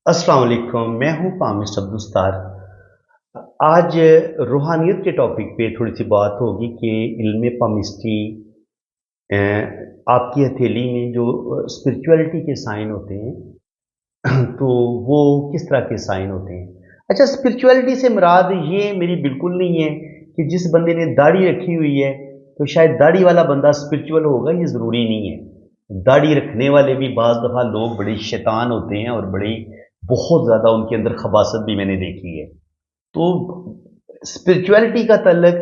अस्सलाम वालेकुम। मैं हूँ पामिश अब्दुस्तार। आज रूहानियत के टॉपिक पे थोड़ी सी बात होगी कि इल्म पामिस्ट्री आपकी हथेली में जो स्पिरिचुअलिटी के साइन होते हैं तो वो किस तरह के साइन होते हैं। अच्छा, स्पिरिचुअलिटी से मुराद ये मेरी बिल्कुल नहीं है कि जिस बंदे ने दाढ़ी रखी हुई है तो शायद दाढ़ी वाला बंदा स्पिरिचुअल होगा, ये ज़रूरी नहीं है। दाढ़ी रखने वाले भी बाज़ दफ़ा लोग बड़े शैतान होते हैं और बड़ी बहुत ज़्यादा उनके अंदर खबासत भी मैंने देखी है। तो स्पिरिचुअलिटी का तल्लक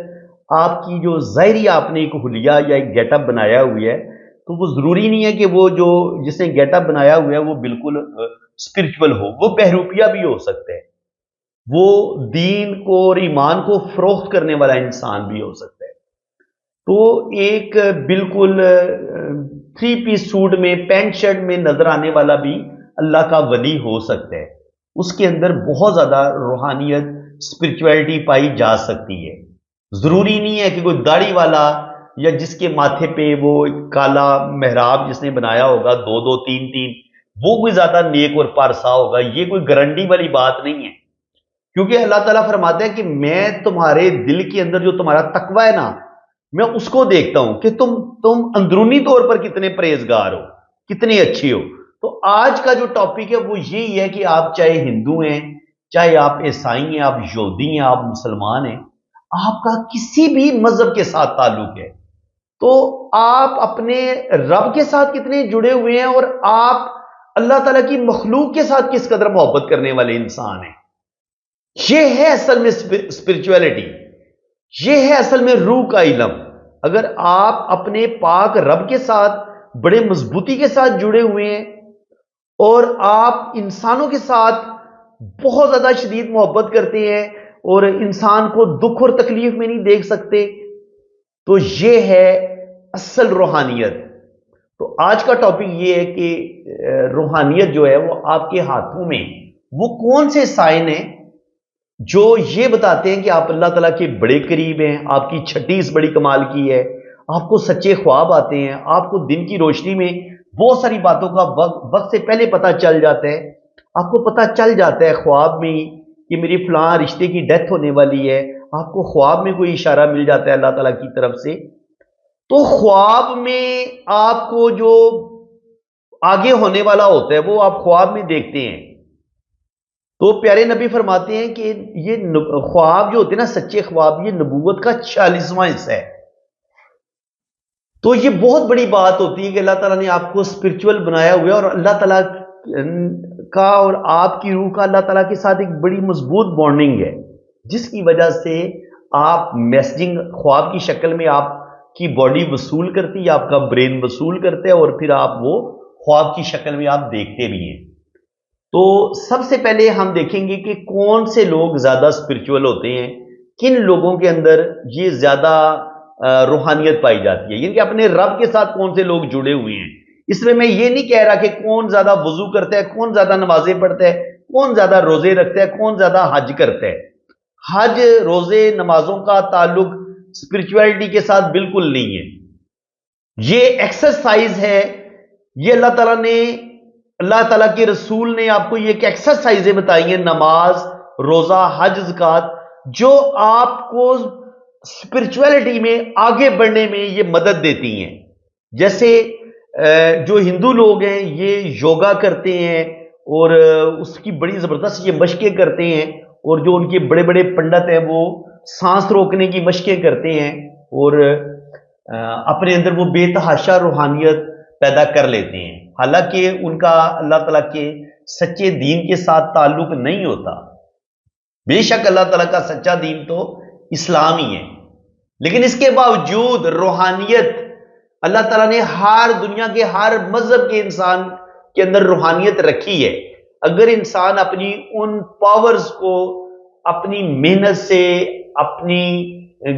आपकी जो ज़ाहिरी आपने एक हुलिया या एक गेटअप बनाया हुआ है, तो वो ज़रूरी नहीं है कि वो जो जिसने गेटअप बनाया हुआ है वो बिल्कुल स्पिरिचुअल हो। वो बहरूपिया भी हो सकता है, वो दीन को और ईमान को फ़रोख्त करने वाला इंसान भी हो सकता है। तो एक बिल्कुल थ्री पीस सूट में पैंट शर्ट में नजर आने वाला भी अल्लाह का वली हो सकता है। उसके अंदर बहुत ज्यादा रूहानियत स्पिरिचुअलिटी पाई जा सकती है। जरूरी नहीं है कि कोई दाढ़ी वाला या जिसके माथे पे वो काला मेहराब जिसने बनाया होगा दो दो तीन तीन, वो कोई ज्यादा नेक और पारसा होगा। ये कोई गारंटी वाली बात नहीं है, क्योंकि अल्लाह ताला फरमाते हैं कि मैं तुम्हारे दिल के अंदर जो तुम्हारा तकवा है ना, मैं उसको देखता हूं कि तुम अंदरूनी तौर पर कितने परहेजगार हो, कितने अच्छे हो। तो आज का जो टॉपिक है वो यही है कि आप चाहे हिंदू हैं, चाहे आप ईसाई हैं, आप यहूदी हैं, आप मुसलमान हैं, आपका किसी भी मजहब के साथ ताल्लुक है, तो आप अपने रब के साथ कितने जुड़े हुए हैं और आप अल्लाह ताला की मखलूक के साथ किस कदर मोहब्बत करने वाले इंसान हैं। ये है असल में स्पिरिचुअलिटी, ये है असल में रूह का इलम। अगर आप अपने पाक रब के साथ बड़े मजबूती के साथ जुड़े हुए हैं और आप इंसानों के साथ बहुत ज्यादा शदीद मोहब्बत करते हैं और इंसान को दुख और तकलीफ में नहीं देख सकते, तो ये है असल रूहानियत। तो आज का टॉपिक ये है कि रूहानियत जो है वो आपके हाथों में वो कौन से साइन है जो ये बताते हैं कि आप अल्लाह ताला के बड़े करीब हैं, आपकी छठीस बड़ी कमाल की है, आपको सच्चे ख्वाब आते हैं, आपको दिन की रोशनी में बहुत सारी बातों का वक्त से पहले पता चल जाता है। आपको पता चल जाता है ख्वाब में ही कि मेरी फलां रिश्ते की डेथ होने वाली है, आपको ख्वाब में कोई इशारा मिल जाता है अल्लाह ताला की तरफ से। तो ख्वाब में आपको जो आगे होने वाला होता है वो आप ख्वाब में देखते हैं। तो प्यारे नबी फरमाते हैं कि ये ख्वाब जो होते हैं ना, सच्चे ख्वाब, ये नबूवत का 40वां हिस्सा है। तो ये बहुत बड़ी बात होती है कि अल्लाह ताला ने आपको स्पिरिचुअल बनाया हुआ है और अल्लाह ताला का और आपकी रूह का अल्लाह ताला के साथ एक बड़ी मजबूत बॉन्डिंग है, जिसकी वजह से आप मैसेजिंग ख्वाब की शक्ल में आपकी बॉडी वसूल करती है, आपका ब्रेन वसूल करता है और फिर आप वो ख्वाब की शक्ल में आप देखते भी हैं। तो सबसे पहले हम देखेंगे कि कौन से लोग ज्यादा स्पिरिचुअल होते हैं, किन लोगों के अंदर ये ज्यादा रूहानियत पाई जाती है, यानी कि अपने रब के साथ कौन से लोग जुड़े हुए हैं। इसमें मैं ये नहीं कह रहा कि कौन ज्यादा वजू करता है, कौन ज्यादा नमाजें पढ़ता है, कौन ज्यादा रोजे रखता है, कौन ज्यादा हज करता है। हज रोजे नमाजों का ताल्लुक स्पिरिचुअलिटी के साथ बिल्कुल नहीं है, ये एक्सरसाइज है। ये अल्लाह ताला के रसूल ने आपको ये एक्सरसाइजें बताई हैं, नमाज, रोजा, हज, ज़कात, जो आपको स्पिरिचुअलिटी में आगे बढ़ने में ये मदद देती हैं। जैसे जो हिंदू लोग हैं ये योगा करते हैं और उसकी बड़ी जबरदस्त ये मशकें करते हैं, और जो उनके बड़े बड़े पंडित हैं वो सांस रोकने की मशकें करते हैं और अपने अंदर वो बेतहाशा रूहानियत पैदा कर लेते हैं। हालांकि उनका अल्लाह ताला के सच्चे दीन के साथ ताल्लुक नहीं होता। बेशक अल्लाह ताला का सच्चा दीन तो इस्लाम ही है, लेकिन इसके बावजूद रूहानियत अल्लाह ताला ने हर दुनिया के हर मजहब के इंसान के अंदर रूहानियत रखी है। अगर इंसान अपनी उन पावर्स को अपनी मेहनत से, अपनी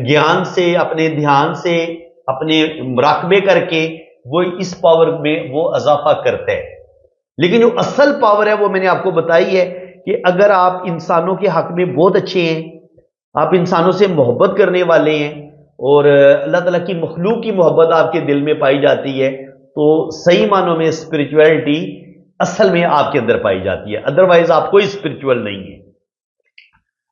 ज्ञान से, अपने ध्यान से, अपने मुराकबे करके वो इस पावर में वो इजाफा करता है। लेकिन जो असल पावर है वो मैंने आपको बताई है कि अगर आप इंसानों के हक में बहुत अच्छे हैं, आप इंसानों से मोहब्बत करने वाले हैं और अल्लाह ताला की मखलूक की मोहब्बत आपके दिल में पाई जाती है, तो सही मानों में स्पिरिचुअलिटी اصل میں آپ کے اندر پائی جاتی ہے، ادروائز آپ کوئی اسپرچول نہیں ہے۔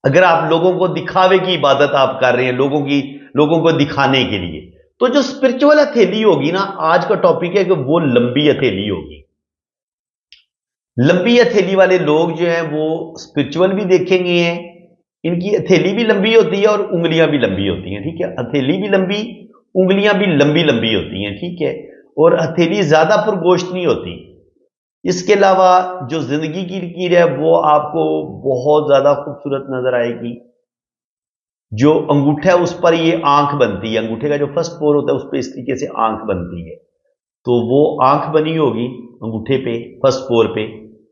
اگر آپ لوگوں کو دکھاوے کی عبادت آپ کر رہے ہیں، لوگوں کو دکھانے کے لیے، تو جو اسپرچول ہتھیلی ہوگی نا، آج کا ٹاپک ہے کہ وہ لمبی ہتھیلی ہوگی۔ لمبی ہتھیلی والے لوگ جو ہیں وہ اسپرچول بھی دیکھیں گے ہیں، ان کی ہتھیلی بھی لمبی ہوتی ہے اور انگلیاں بھی لمبی ہوتی ہیں، ٹھیک ہے، ہتھیلی بھی لمبی، انگلیاں بھی لمبی لمبی ہوتی ہیں، ٹھیک ہے، اور ہتھیلی زیادہ پرگوشت نہیں ہوتی۔ اس کے علاوہ جو زندگی کی لکیر ہے وہ آپ کو بہت زیادہ خوبصورت نظر آئے گی۔ جو انگوٹھا ہے اس پر یہ آنکھ بنتی ہے، انگوٹھے کا جو فرسٹ پور ہوتا ہے اس پہ اس طریقے سے آنکھ بنتی ہے، تو وہ آنکھ بنی ہوگی انگوٹھے پہ، فرسٹ پور پہ،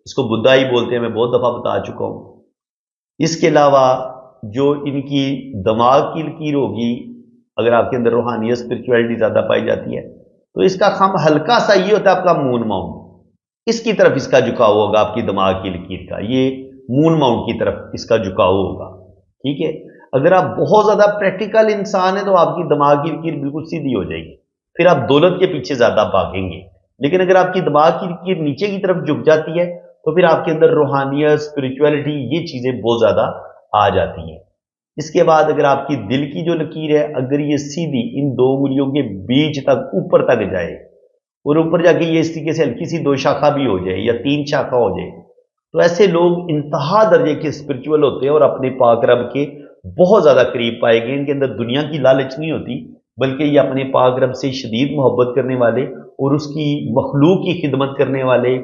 اس کو بدائی بولتے ہیں، میں بہت دفعہ بتا چکا ہوں۔ اس کے علاوہ جو ان کی دماغ کی لکیر ہوگی، اگر آپ کے اندر روحانیت اسپرچویلٹی زیادہ پائی جاتی ہے تو اس کا خم ہلکا سا یہ ہوتا ہے آپ کا مون ماؤنٹ، اس کی طرف اس کا جھکاؤ ہوگا آپ کی دماغ کی لکیر کا، یہ مون ماؤنٹ کی طرف اس کا جھکاؤ ہوگا، ٹھیک ہے۔ اگر آپ بہت زیادہ پریکٹیکل انسان ہیں تو آپ کی دماغ کی لکیر بالکل سیدھی ہو جائے گی، پھر آپ دولت کے پیچھے زیادہ بھاگیں گے۔ لیکن اگر آپ کی دماغ کی لکیر نیچے کی طرف جھک جاتی ہے تو پھر آپ کے اندر روحانیت، اسپرچویلٹی، یہ چیزیں بہت زیادہ آ جاتی ہیں۔ اس کے بعد اگر آپ کی دل کی جو لکیر ہے، اگر یہ سیدھی ان دو انگلیوں کے بیچ تک اوپر تک جائے اور اوپر جا کے یہ اس طریقے سے ہلکی سی دو شاخہ بھی ہو جائے یا تین شاخہ ہو جائے، تو ایسے لوگ انتہا درجے کے اسپرچول ہوتے ہیں اور اپنے پاک رب کے بہت زیادہ قریب پائے گئے۔ ان کے اندر دنیا کی لالچ نہیں ہوتی، بلکہ یہ اپنے پاک رب سے شدید محبت کرنے والے اور اس کی مخلوق کی خدمت کرنے والے،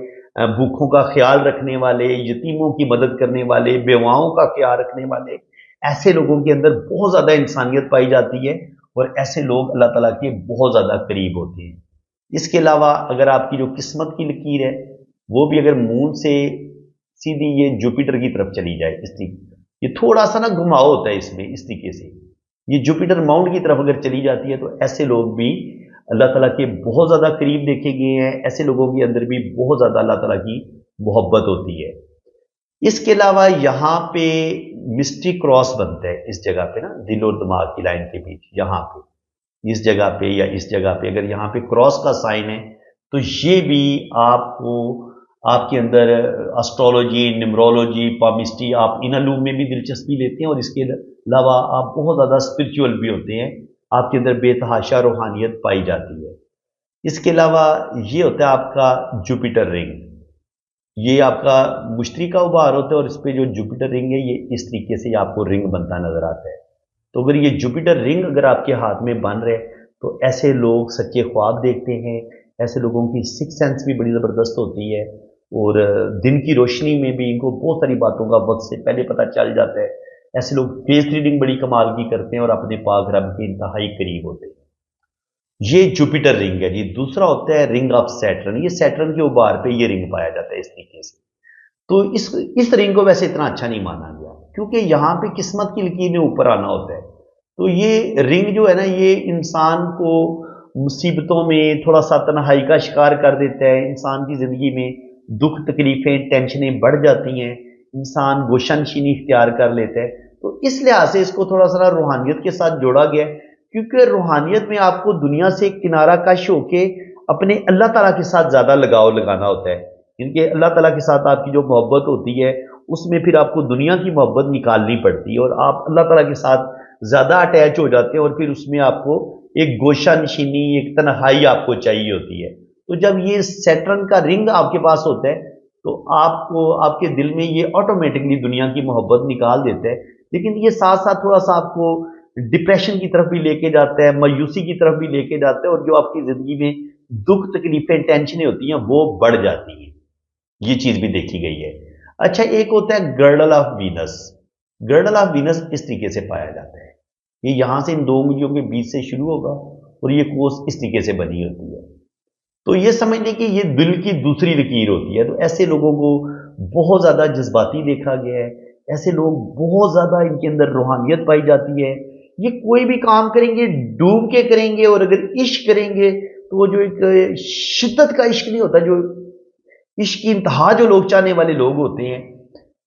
بھوکھوں کا خیال رکھنے والے، یتیموں کی مدد کرنے والے، بیواؤں کا خیال رکھنے والے، ایسے لوگوں کے اندر بہت زیادہ انسانیت پائی جاتی ہے اور ایسے لوگ اللہ تعالیٰ کے بہت زیادہ قریب ہوتے ہیں۔ اس کے علاوہ اگر آپ کی جو قسمت کی لکیر ہے وہ بھی اگر مون سے سیدھی یہ جوپیٹر کی طرف چلی جائے، اس طریقے، یہ تھوڑا سا نا گھماؤ ہوتا ہے اس میں، اس طریقے سے یہ جوپیٹر ماؤنٹ کی طرف اگر چلی جاتی ہے تو ایسے لوگ بھی اللہ تعالیٰ کے بہت زیادہ قریب دیکھے گئے ہیں، ایسے لوگوں کے اندر بھی بہت زیادہ اللہ تعالیٰ کی محبت ہوتی ہے۔ اس کے علاوہ یہاں پہ مسٹری کراس بنتا ہے، اس جگہ پہ نا دل اور دماغ کی لائن کے بیچ، یہاں پہ اس جگہ پہ یا اس جگہ پہ اگر یہاں پہ کراس کا سائن ہے تو یہ بھی آپ کو، آپ کے اندر اسٹرولوجی، نیمرولوجی، پامسٹری، آپ ان علوم میں بھی دلچسپی لیتے ہیں اور اس کے علاوہ آپ بہت زیادہ اسپرچول بھی ہوتے ہیں، آپ کے اندر بے تحاشا روحانیت پائی جاتی ہے۔ اس کے علاوہ یہ ہوتا ہے آپ کا جوپیٹر رنگ، یہ آپ کا مشتری کا ابھار ہوتا ہے اور اس پہ جو جوپیٹر رنگ ہے یہ اس طریقے سے آپ کو رنگ بنتا نظر آتا ہے۔ تو اگر یہ جوپیٹر رنگ اگر آپ کے ہاتھ میں بن رہے تو ایسے لوگ سچے خواب دیکھتے ہیں، ایسے لوگوں کی سکس سینس بھی بڑی زبردست ہوتی ہے اور دن کی روشنی میں بھی ان کو بہت ساری باتوں کا وقت سے پہلے پتہ چل جاتا ہے۔ ایسے لوگ فیس ریڈنگ بڑی کمال کی کرتے ہیں اور اپنے پاک رب کے انتہائی قریب ہوتے ہیں۔ یہ جوپیٹر رنگ ہے جی۔ دوسرا ہوتا ہے رنگ آف سیٹرن، یہ سیٹرن کے ابھار پہ یہ رنگ پایا جاتا ہے اس طریقے سے۔ تو اس رنگ کو ویسے اتنا اچھا نہیں مانا گیا کیونکہ یہاں پہ قسمت کی لکیر میں اوپر آنا ہوتا ہے، تو یہ رنگ جو ہے نا یہ انسان کو مصیبتوں میں تھوڑا سا تنہائی کا شکار کر دیتا ہے، انسان کی زندگی میں دکھ، تکلیفیں، ٹینشنیں بڑھ جاتی ہیں، انسان گوشہ نشینی اختیار کر لیتا ہے، تو اس لحاظ سے اس کو تھوڑا سا روحانیت کے ساتھ جوڑا گیا ہے، کیونکہ روحانیت میں آپ کو دنیا سے کنارہ کش ہو کے اپنے اللہ تعالیٰ کے ساتھ زیادہ لگاؤ لگانا ہوتا ہے، کیونکہ اللہ تعالیٰ کے ساتھ آپ کی جو محبت ہوتی ہے اس میں پھر آپ کو دنیا کی محبت نکالنی پڑتی ہے اور آپ اللہ تعالیٰ کے ساتھ زیادہ اٹیچ ہو جاتے ہیں اور پھر اس میں آپ کو ایک گوشہ نشینی، ایک تنہائی آپ کو چاہیے ہوتی ہے۔ تو جب یہ سیٹرن کا رنگ آپ کے پاس ہوتا ہے تو آپ کو، آپ کے دل میں یہ آٹومیٹکلی دنیا کی محبت نکال دیتا ہے، لیکن یہ ساتھ ساتھ تھوڑا سا آپ کو ڈپریشن کی طرف بھی لے کے جاتا ہے، مایوسی کی طرف بھی لے کے جاتا ہے اور جو آپ کی زندگی میں دکھ، تکلیفیں، ٹینشنیں ہوتی ہیں وہ بڑھ جاتی ہیں، یہ چیز بھی دیکھی گئی ہے۔ اچھا، ایک ہوتا ہے گرڈل آف وینس۔ گرڈل آف وینس اس طریقے سے پایا جاتا ہے، یہ یہاں سے ان دو انگلیوں کے بیچ سے شروع ہوگا اور یہ کوس اس طریقے سے بنی ہوتی ہے، تو یہ سمجھ لیں کہ یہ دل کی دوسری لکیر ہوتی ہے۔ تو ایسے لوگوں کو بہت زیادہ جذباتی دیکھا گیا ہے، ایسے لوگ بہت زیادہ ان کے اندر روحانیت پائی جاتی ہے، یہ کوئی بھی کام کریں گے ڈوب کے کریں گے اور اگر عشق کریں گے تو وہ جو ایک شدت کا عشق نہیں ہوتا، جو عشق کی انتہا جو لوگ چاہنے والے لوگ ہوتے ہیں،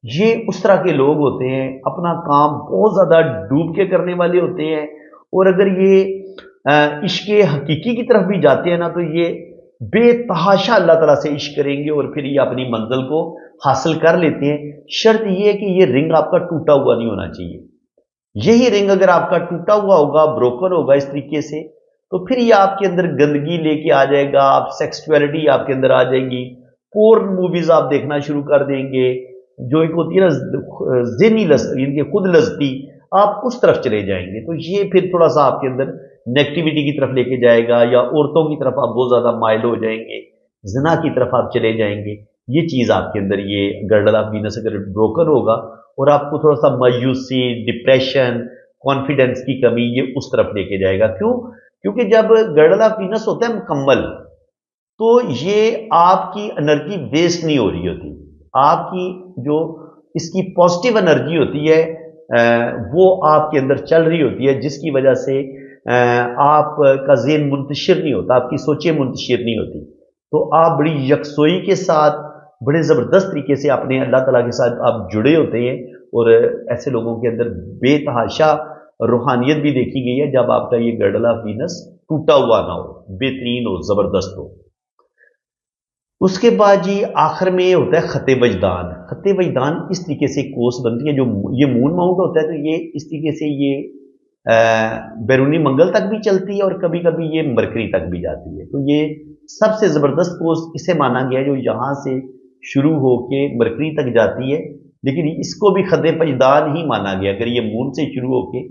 یہ اس طرح کے لوگ ہوتے ہیں، اپنا کام بہت زیادہ ڈوب کے کرنے والے ہوتے ہیں اور اگر یہ عشق حقیقی کی طرف بھی جاتے ہیں نا تو یہ बेतहाशा अल्लाह ताला से इश्क करेंगे और फिर ये अपनी मंजिल को हासिल कर लेते हैं। शर्त ये है कि ये रिंग आपका टूटा हुआ नहीं होना चाहिए। यही रिंग अगर आपका टूटा हुआ होगा, ब्रोकन होगा इस तरीके से, तो फिर ये आपके अंदर गंदगी लेके आ जाएगा, आप सेक्सुअलिटी आपके अंदर आ जाएगी, पोर्न मूवीज आप देखना शुरू कर देंगे, जो एक होती है ना ज़हनी इनके खुद लज़्ज़ती, आप उस तरफ चले जाएंगे। तो ये फिर थोड़ा सा आपके अंदर नेगेटिविटी की तरफ लेके जाएगा, या औरतों की तरफ आप बहुत ज़्यादा माइल हो जाएंगे, जना की तरफ आप चले जाएंगे। ये चीज़ आपके अंदर, ये गर्डल ऑफ वीनस अगर ब्रोकन होगा और आपको थोड़ा सा मायूसी, डिप्रेशन, कॉन्फिडेंस की कमी, ये उस तरफ लेके जाएगा। क्यों? क्योंकि जब गर्डल ऑफ वीनस होता है मुकम्मल, तो ये आपकी एनर्जी वेस्ट नहीं हो रही होती। आपकी जो इसकी पॉजिटिव एनर्जी होती है वो आपके अंदर चल रही होती है, जिसकी वजह से आपका ज़हन मुंतशिर नहीं होता, आपकी सोचें मुंतशिर नहीं होती। तो आप बड़ी यकसोई के साथ, बड़े ज़बरदस्त तरीके से अपने अल्लाह ताला के साथ आप जुड़े होते हैं, और ऐसे लोगों के अंदर बेतहाशा रूहानियत भी देखी गई है जब आपका ये गर्डल ऑफ वीनस टूटा हुआ ना हो, बेहतरीन हो, ज़बरदस्त हो। उसके बाद जी आखिर में होता है खत वजदान। खत वजदान इस तरीके से कोस बनती है, जो ये मून माउंट होता है, तो ये इस तरीके से ये बैरूनी मंगल तक भी चलती है, और कभी कभी ये मरकरी तक भी जाती है। तो ये सबसे ज़बरदस्त कोस इसे माना गया है, जो यहाँ से शुरू होके मरकरी तक जाती है, लेकिन इसको भी खत वजदान ही माना गया अगर ये मून से शुरू होके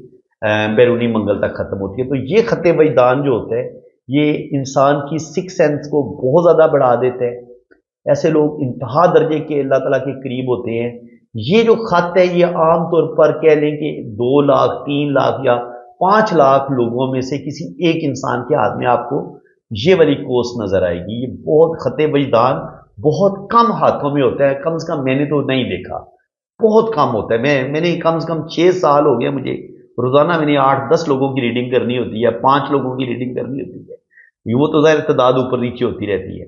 बैरूनी मंगल तक ख़त्म होती है। तो ये खत वजदान जो होता है, ये इंसान की सिक्स सेंस को बहुत ज़्यादा बढ़ा देते हैं। ऐसे लोग इंतहा दर्जे के अल्लाह ताला के करीब होते हैं। ये जो खत है, ये आम तौर पर कह लें कि 2 लाख, 3 लाख या 5 लाख लोगों में से किसी एक इंसान के हाथ में आपको ये वाली कोस नजर आएगी। ये बहुत खत वजदान बहुत कम हाथों में होता है, कम से कम मैंने तो नहीं देखा, बहुत कम होता है। मैंने कम से कम 6 साल हो गया मुझे, रोजाना मैंने 8-10 लोगों की रीडिंग करनी होती है, 5 लोगों की रीडिंग करनी होती है। वो तो ज़ाहिर तादाद ऊपर नीचे होती रहती है,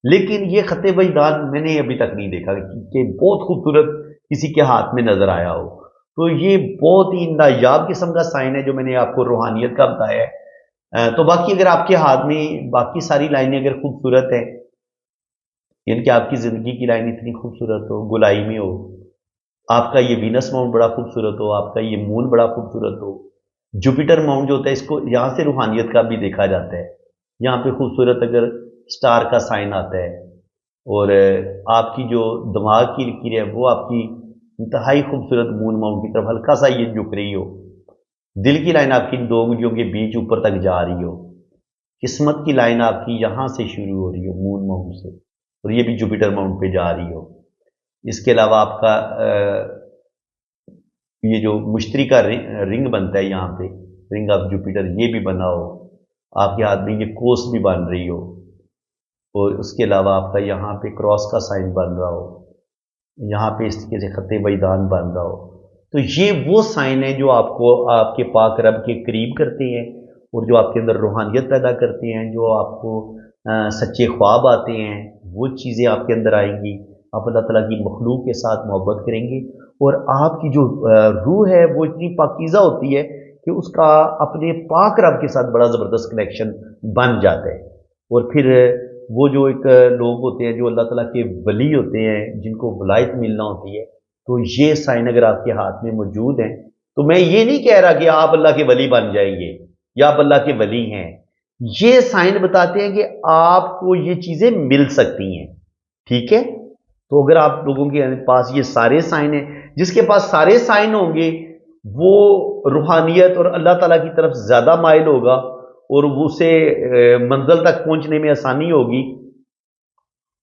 लेकिन ये खत वजदान मैंने अभी तक नहीं देखा कि बहुत खूबसूरत किसी के हाथ में नजर आया हो। तो ये बहुत ही नायाब किस्म का साइन है जो मैंने आपको रूहानियत का बताया है। तो बाकी अगर आपके हाथ में बाकी सारी लाइनें अगर खूबसूरत है, यानी कि आपकी ज़िंदगी की लाइन इतनी खूबसूरत हो, गुलाई में हो, आपका ये वीनस माउंट बड़ा खूबसूरत हो, आपका ये मून बड़ा खूबसूरत हो, जुपिटर माउंट जो होता है, इसको यहाँ से रूहानियत का भी देखा जाता है। यहाँ पे खूबसूरत अगर स्टार का साइन आता है, और आपकी जो दिमाग की लकीर है वो आपकी इंतहाई खूबसूरत मून माउंट की तरफ हल्का सा ये झुक रही हो, दिल की लाइन आपकी 2 उंगलियों के बीच ऊपर तक जा रही हो, किस्मत की लाइन आपकी यहाँ से शुरू हो रही हो मून माउंट से, और ये भी जुपिटर माउंट पे जा रही हो। इसके अलावा आपका ये जो मुश्तरी का रिंग बनता है यहाँ पे, रिंग ऑफ जुपिटर, ये भी बना हो, आपके हाथ में ये कोस भी बन रही हो, और उसके अलावा आपका यहाँ पे क्रॉस का साइन बन रहा हो, यहाँ पे इस तरीके से खत वजदान बन रहा हो। तो ये वो साइन है जो आपको आपके पाक रब के करीब करते हैं, और जो आपके अंदर रूहानियत पैदा करते हैं, जो आपको सच्चे ख्वाब आते हैं, वो चीज़ें आपके अंदर आएंगी। आप अल्लाह ताला की मखलूक के साथ मोहब्बत करेंगे, और आपकी जो रूह है वो इतनी पाकीज़ा होती है कि उसका अपने पाक रब के साथ बड़ा ज़बरदस्त कनेक्शन बन जाता है। और फिर वो जो एक लोग होते हैं जो अल्लाह ताला के वली होते हैं, जिनको वलायत मिलना होती है, तो ये साइन अगर आपके हाथ में मौजूद हैं, तो मैं ये नहीं कह रहा कि आप अल्लाह के वली बन जाएंगे या आप अल्लाह के वली हैं। ये साइन बताते हैं कि आपको ये चीज़ें मिल सकती हैं। ठीक है? तो अगर आप लोगों के पास ये सारे साइन हैं, जिसके पास सारे साइन होंगे वो रूहानियत और अल्लाह ताला की तरफ ज़्यादा माइल होगा, और उसे मंजिल तक पहुंचने में आसानी होगी।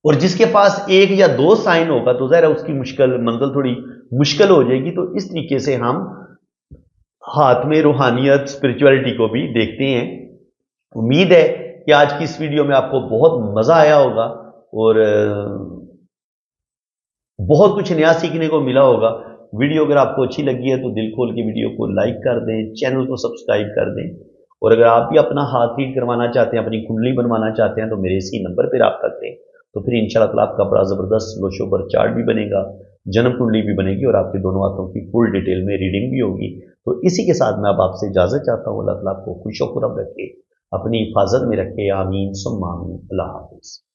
और जिसके पास 1 या 2 साइन होगा तो ज़ाहिर है उसकी मंजिल थोड़ी मुश्किल हो जाएगी। तो इस तरीके से हम हाथ में रूहानियत, स्पिरिचुअलिटी को भी देखते हैं। उम्मीद है कि आज की इस वीडियो में आपको बहुत मज़ा आया होगा, और बहुत कुछ नया सीखने को मिला होगा। वीडियो अगर आपको अच्छी लगी है तो दिल खोल के वीडियो को लाइक कर दें, चैनल को सब्सक्राइब कर दें, और अगर आप भी अपना हाथ रीड करवाना चाहते हैं, अपनी कुंडली बनवाना चाहते हैं, तो मेरे इसी नंबर पर रब्ता करें। तो फिर इंशाल्लाह ताला आपका बड़ा ज़बरदस्त लोशोबर चार्ट भी बनेगा, जन्म कुंडली भी बनेगी, और आपके दोनों हाथों की फुल डिटेल में रीडिंग भी होगी। तो इसी के साथ मैं अब आपसे इजाज़त चाहता हूँ। अल्लाह ताला आपको खुश और खुरम रखे। اپنی حفاظت میں رکھے. آمین ثم آمین. اللہ حافظ.